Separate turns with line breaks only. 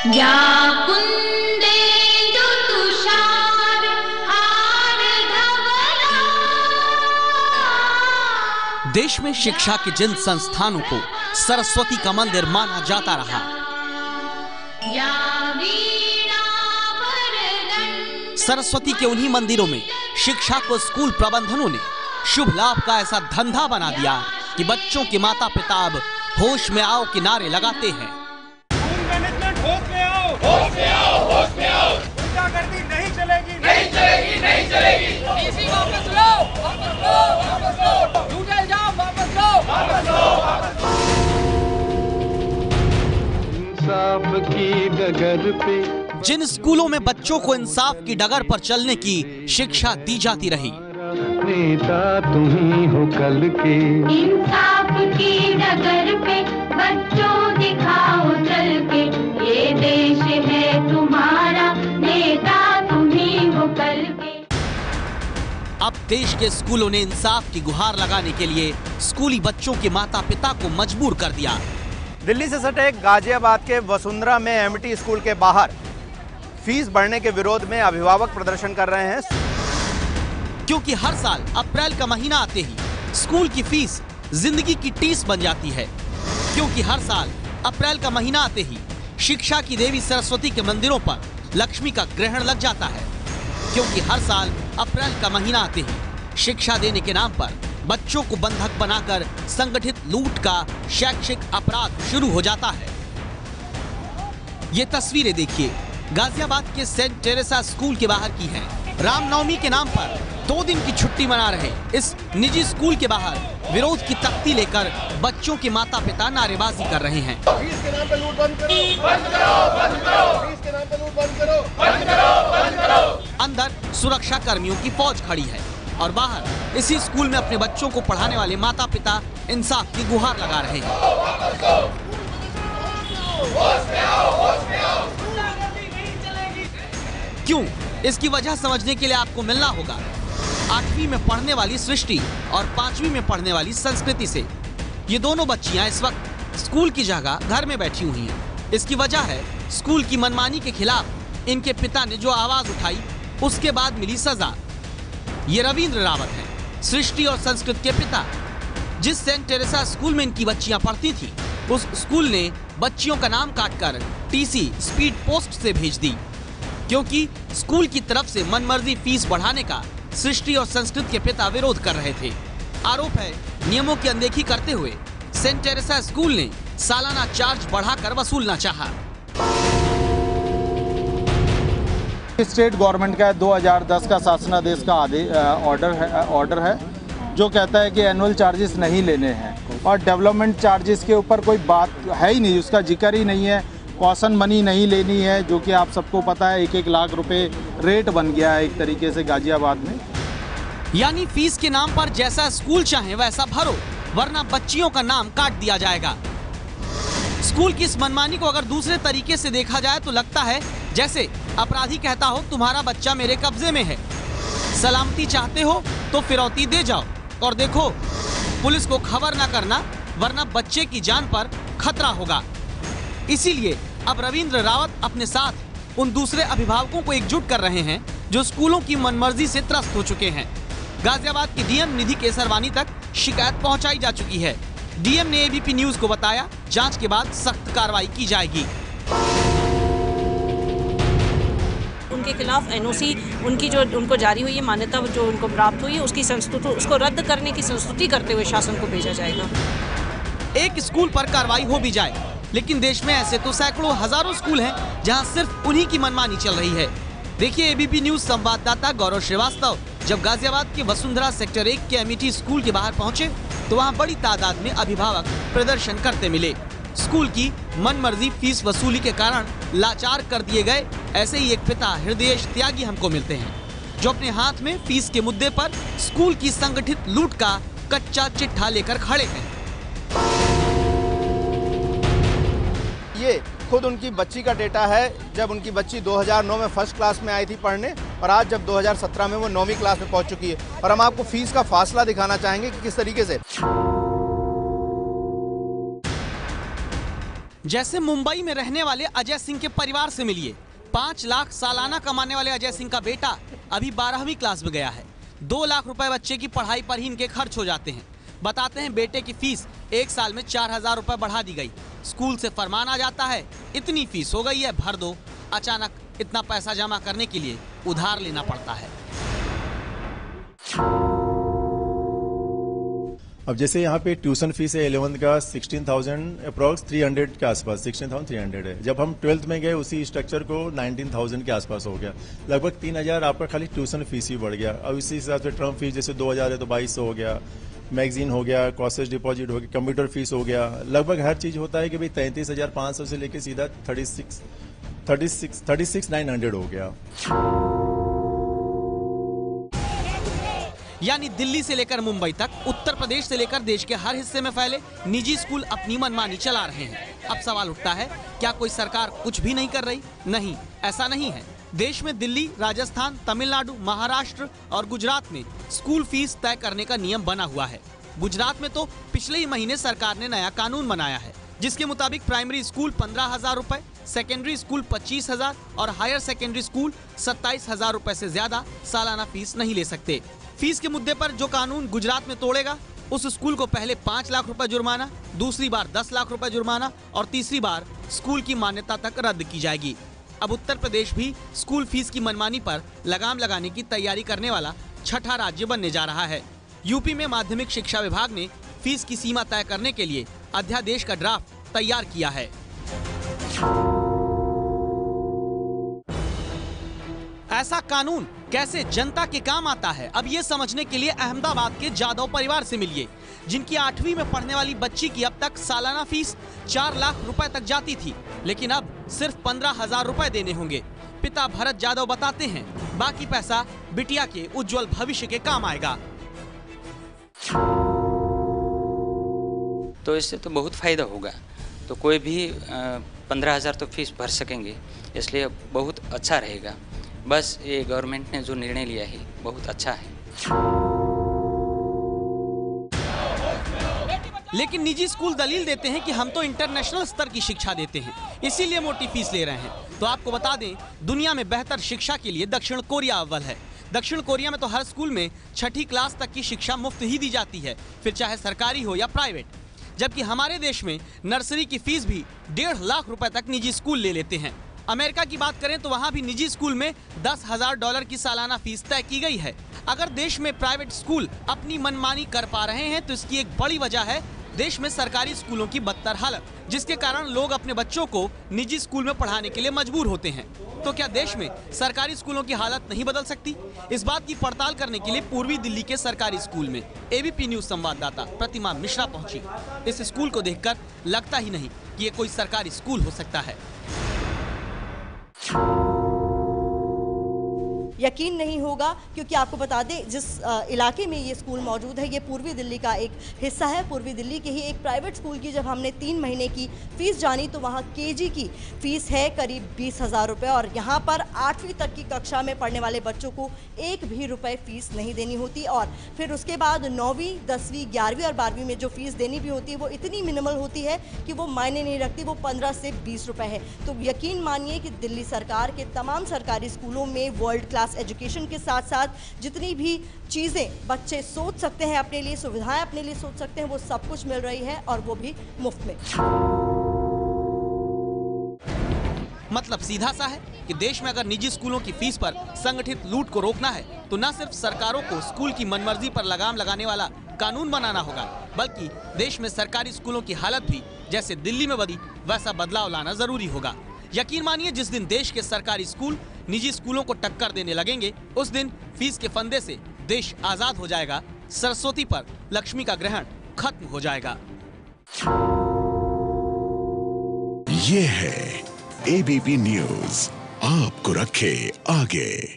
या कुंदेन्दु तुषार हार धवला।
देश में शिक्षा के जिन संस्थानों को सरस्वती का मंदिर माना जाता रहा, सरस्वती के उन्हीं मंदिरों में शिक्षा को स्कूल प्रबंधनों ने शुभ लाभ का ऐसा धंधा बना दिया कि बच्चों के माता पिता अब होश में आओ के नारे लगाते हैं।
मैनेजमेंट होश में आओ, होश में आओ, होश में आओ। गुंडागर्दी नहीं चलेगी, नहीं चलेगी, नहीं चलेगी। डीसी वापस लो, वापस लो, वापस लो। झूठे इल्जाम वापस लो, वापस लो, वापस लो।
इंसाफ की डगर पे
जिन स्कूलों में बच्चों को इंसाफ की डगर पर चलने की शिक्षा दी जाती रही,
नेता तुम ही हो कल के।
इंसाफ की डगर पे बच्चों दिखाओ चल के, ये देश है तुम्हारा, नेता तुम ही हो कल के।
अब देश के स्कूलों ने इंसाफ की गुहार लगाने के लिए स्कूली बच्चों के माता पिता को मजबूर कर दिया।
दिल्ली से सटे गाजियाबाद के वसुंधरा में एमटी स्कूल के बाहर फीस बढ़ने के विरोध में अभिभावक प्रदर्शन कर रहे हैं,
क्योंकि हर साल अप्रैल का महीना आते ही स्कूल की फीस जिंदगी की टीस बन जाती है। क्योंकि हर साल अप्रैल का महीना आते ही शिक्षा की देवी सरस्वती के मंदिरों पर लक्ष्मी का ग्रहण लग जाता है। क्योंकि हर साल अप्रैल का महीना आते ही शिक्षा देने के नाम पर बच्चों को बंधक बनाकर संगठित लूट का शैक्षिक अपराध शुरू हो जाता है। ये तस्वीरें देखिए, गाजियाबाद के सेंट टेरेसा स्कूल के बाहर की हैं। रामनवमी के नाम पर 2 दिन की छुट्टी मना रहे इस निजी स्कूल के बाहर विरोध की तख्ती लेकर बच्चों के माता पिता नारेबाजी कर रहे हैं।
फीस के नाम पे लूट बंद करो, बंद करो, बंद करो। फीस के नाम पे लूट बंद करो, बंद करो, बंद करो।
अंदर सुरक्षा कर्मियों की फौज खड़ी है और बाहर इसी स्कूल में अपने बच्चों को पढ़ाने वाले माता पिता इंसाफ की गुहार लगा रहे हैं। क्यों? इसकी वजह समझने के लिए आपको मिलना होगा 8वीं में पढ़ने वाली सृष्टि और 5वीं में पढ़ने वाली संस्कृति से। ये दोनों बच्चियां इस वक्त स्कूल की जगह घर में बैठी हुई हैं। इसकी वजह है स्कूल की मनमानी के खिलाफ इनके पिता ने जो आवाज उठाई, उसके बाद मिली सजा। ये रविंद्र रावत हैं, सृष्टि और संस्कृत के पिता। जिस सेंट टेरेसा स्कूल में इनकी बच्चियां पढ़ती थी, उस स्कूल ने बच्चियों का नाम काटकर टीसी स्पीड पोस्ट से भेज दी, क्योंकि स्कूल की तरफ से मनमर्जी फीस बढ़ाने का सृष्टि और संस्कृत के पिता विरोध कर रहे थे। आरोप है नियमों की अनदेखी करते हुए सेंट टेरेसा स्कूल ने सालाना चार्ज बढ़ाकर वसूलना चाहा।
स्टेट गवर्नमेंट का 2010 का शासनादेश का ऑर्डर है जो कहता है कि एनुअल चार्जेस नहीं लेने हैं और डेवलपमेंट चार्जेस के ऊपर कोई बात है ही नहीं, उसका जिक्र ही नहीं है। कॉशन मनी नहीं लेनी है, जो कि आप सबको पता है 1-1 लाख रुपए रेट बन गया है एक तरीके से गाजियाबाद में।
यानी फीस के नाम पर जैसा स्कूल चाहे वैसा भरो, वरना बच्चियों का नाम काट दिया जाएगा। स्कूल की इस मनमानी को अगर दूसरे तरीके से देखा जाए तो लगता है जैसे अपराधी कहता हो तुम्हारा बच्चा मेरे कब्जे में है, सलामती चाहते हो तो फिरौती दे जाओ और देखो पुलिस को खबर ना करना, वरना बच्चे की जान पर खतरा होगा। इसीलिए अब रविंद्र रावत अपने साथ उन दूसरे अभिभावकों को एकजुट कर रहे हैं जो स्कूलों की मनमर्जी से त्रस्त हो चुके हैं। गाजियाबाद की डीएम निधि केसरवानी तक शिकायत पहुंचाई जा चुकी है। डीएम ने एबीपी न्यूज को बताया जांच के बाद सख्त कार्रवाई की जाएगी।
उनके खिलाफ एनओसी उनकी जो उनको जारी हुई है, मान्यता जो उनको प्राप्त हुई है, उसकी संस्तुति उसको रद्द करने की संस्तुति करते हुए शासन को भेजा जाएगा।
एक स्कूल पर कार्रवाई हो भी जाए, लेकिन देश में ऐसे तो सैकड़ों हजारों स्कूल हैं जहां सिर्फ उन्हीं की मनमानी चल रही है। देखिए एबीपी न्यूज संवाददाता गौरव श्रीवास्तव जब गाजियाबाद के वसुंधरा सेक्टर 1 के एमईटी स्कूल के बाहर पहुंचे तो वहां बड़ी तादाद में अभिभावक प्रदर्शन करते मिले। स्कूल की मनमर्जी फीस वसूली के कारण लाचार कर दिए गए ऐसे ही एक पिता हृदयेश त्यागी हमको मिलते हैं, जो अपने हाथ में फीस के मुद्दे पर स्कूल की संगठित लूट का कच्चा चिट्ठा लेकर खड़े हैं।
ये खुद उनकी बच्ची का डेटा है। जब उनकी बच्ची 2009 में फर्स्ट क्लास में आई थी पढ़ने और आज जब 2017 में वो 9वीं क्लास में पहुंच चुकी है। और हम आपको फीस का फासला दिखाना चाहेंगे कि किस तरीके से
जैसे मुंबई में रहने वाले अजय सिंह के परिवार से मिलिए। 5 लाख सालाना कमाने वाले अजय सिंह का बेटा अभी 12वीं क्लास में गया है। 2 लाख रुपए बच्चे की पढ़ाई पर ही इनके खर्च हो जाते हैं। बताते हैं बेटे की फीस 1 साल में 4000 रुपए बढ़ा दी गई। स्कूल से फरमान आ जाता है, इतनी फीस हो गई है, भर दो। अचानक इतना पैसा जमा करने के लिए उधार लेना पड़ता है।
अब जैसे यहाँ पे ट्यूशन फीस है 11th का 16,000 अप्रॉक्स 300 के आसपास 16,300 है। जब हम 12th में गए उसी स्ट्रक्चर को 19,000 के आसपास हो गया। लगभग 3,000 आपका खाली ट्यूशन फीस ही बढ़ गया। अब इसी हिसाब से टर्म फीस जैसे 2,000 है तो 2,200 हो गया, मैगजीन हो गया, कॉसेज डिपॉजिट हो गया, कंप्यूटर फीस हो गया। लगभग हर चीज होता है कि भाई 33,500 से लेके सीधा 36,900 हो गया।
यानी दिल्ली से लेकर मुंबई तक, उत्तर प्रदेश से लेकर देश के हर हिस्से में फैले निजी स्कूल अपनी मनमानी चला रहे हैं। अब सवाल उठता है, क्या कोई सरकार कुछ भी नहीं कर रही? नहीं, ऐसा नहीं है। देश में दिल्ली, राजस्थान, तमिलनाडु, महाराष्ट्र और गुजरात में स्कूल फीस तय करने का नियम बना हुआ है। गुजरात में तो पिछले ही महीने सरकार ने नया कानून बनाया है, जिसके मुताबिक प्राइमरी स्कूल 15,000 रुपए, सेकेंडरी स्कूल 25,000 और हायर सेकेंडरी स्कूल 27,000 रुपए से ज्यादा सालाना फीस नहीं ले सकते। फीस के मुद्दे पर जो कानून गुजरात में तोड़ेगा, उस स्कूल को पहले 5 लाख रुपए जुर्माना, दूसरी बार 10 लाख रुपए जुर्माना और तीसरी बार स्कूल की मान्यता तक रद्द की जाएगी। अब उत्तर प्रदेश भी स्कूल फीस की मनमानी पर लगाम लगाने की तैयारी करने वाला 6ठा राज्य बनने जा रहा है। यूपी में माध्यमिक शिक्षा विभाग ने फीस की सीमा तय करने के लिए अध्यादेश का ड्राफ्ट तैयार किया है। ऐसा कानून कैसे जनता के काम आता है, अब ये समझने के लिए अहमदाबाद के जादव परिवार से मिलिए, जिनकी 8वीं में पढ़ने वाली बच्ची की अब तक सालाना फीस 4 लाख रुपए तक जाती थी, लेकिन अब सिर्फ 15,000 रुपए देने होंगे। पिता भरत जादव बताते हैं, बाकी पैसा बिटिया के उज्जवल भविष्य के काम आएगा।
तो इससे तो बहुत फायदा होगा, तो कोई भी 15,000 तो फीस भर सकेंगे, इसलिए बहुत अच्छा रहेगा। बस ये गवर्नमेंट ने जो निर्णय लिया है बहुत अच्छा है।
लेकिन निजी स्कूल दलील देते हैं कि हम तो इंटरनेशनल स्तर की शिक्षा देते हैं, इसीलिए मोटी फीस ले रहे हैं। तो आपको बता दें, दुनिया में बेहतर शिक्षा के लिए दक्षिण कोरिया अव्वल है। दक्षिण कोरिया में तो हर स्कूल में 6ठी क्लास तक की शिक्षा मुफ्त ही दी जाती है, फिर चाहे सरकारी हो या प्राइवेट। जबकि हमारे देश में नर्सरी की फीस भी 1.5 लाख रुपए तक निजी स्कूल ले लेते हैं। अमेरिका की बात करें तो वहां भी निजी स्कूल में $10,000 की सालाना फीस तय की गई है। अगर देश में प्राइवेट स्कूल अपनी मनमानी कर पा रहे हैं तो इसकी एक बड़ी वजह है देश में सरकारी स्कूलों की बदतर हालत, जिसके कारण लोग अपने बच्चों को निजी स्कूल में पढ़ाने के लिए मजबूर होते हैं। तो क्या देश में सरकारी स्कूलों की हालत नहीं बदल सकती? इस बात की पड़ताल करने के लिए पूर्वी दिल्ली के सरकारी स्कूल में एबीपी न्यूज संवाददाता प्रतिमा मिश्रा पहुंची। इस स्कूल को देखकर लगता ही नहीं कि ये कोई सरकारी स्कूल हो सकता है।
यकीन नहीं होगा, क्योंकि आपको बता दें जिस इलाके में ये स्कूल मौजूद है ये पूर्वी दिल्ली का एक हिस्सा है। पूर्वी दिल्ली के ही एक प्राइवेट स्कूल की जब हमने 3 महीने की फ़ीस जानी तो वहाँ केजी की फ़ीस है करीब 20,000 रुपये और यहाँ पर 8वीं तक की कक्षा में पढ़ने वाले बच्चों को 1 भी रुपये फ़ीस नहीं देनी होती। और फिर उसके बाद 9वीं, 10वीं, 11वीं और 12वीं में जो फ़ीस देनी भी होती है वो इतनी मिनिमल होती है कि वो मायने नहीं रखती, वो 15 से 20 रुपये है। तो यकीन मानिए कि दिल्ली सरकार के तमाम सरकारी स्कूलों में वर्ल्ड क्लास एजुकेशन के साथ साथ जितनी भी चीज़ें बच्चे सोच सकते हैं अपने लिए, सुविधाएं अपने लिए सोच सकते हैं, वो सब कुछ मिल रही है और वो भी मुफ्त में।
मतलब सीधा सा है कि देश में अगर निजी स्कूलों की फीस पर संगठित लूट को रोकना है तो न सिर्फ सरकारों को स्कूल की मनमर्जी पर लगाम लगाने वाला कानून बनाना होगा, बल्कि देश में सरकारी स्कूलों की हालत भी जैसे दिल्ली में बदी वैसा बदलाव लाना जरूरी होगा। यकीन मानिए, जिस दिन देश के सरकारी स्कूल निजी स्कूलों को टक्कर देने लगेंगे, उस दिन फीस के फंदे से देश आजाद हो जाएगा, सरस्वती पर लक्ष्मी का ग्रहण खत्म हो जाएगा।
ये है एबीपी न्यूज, आपको रखे आगे।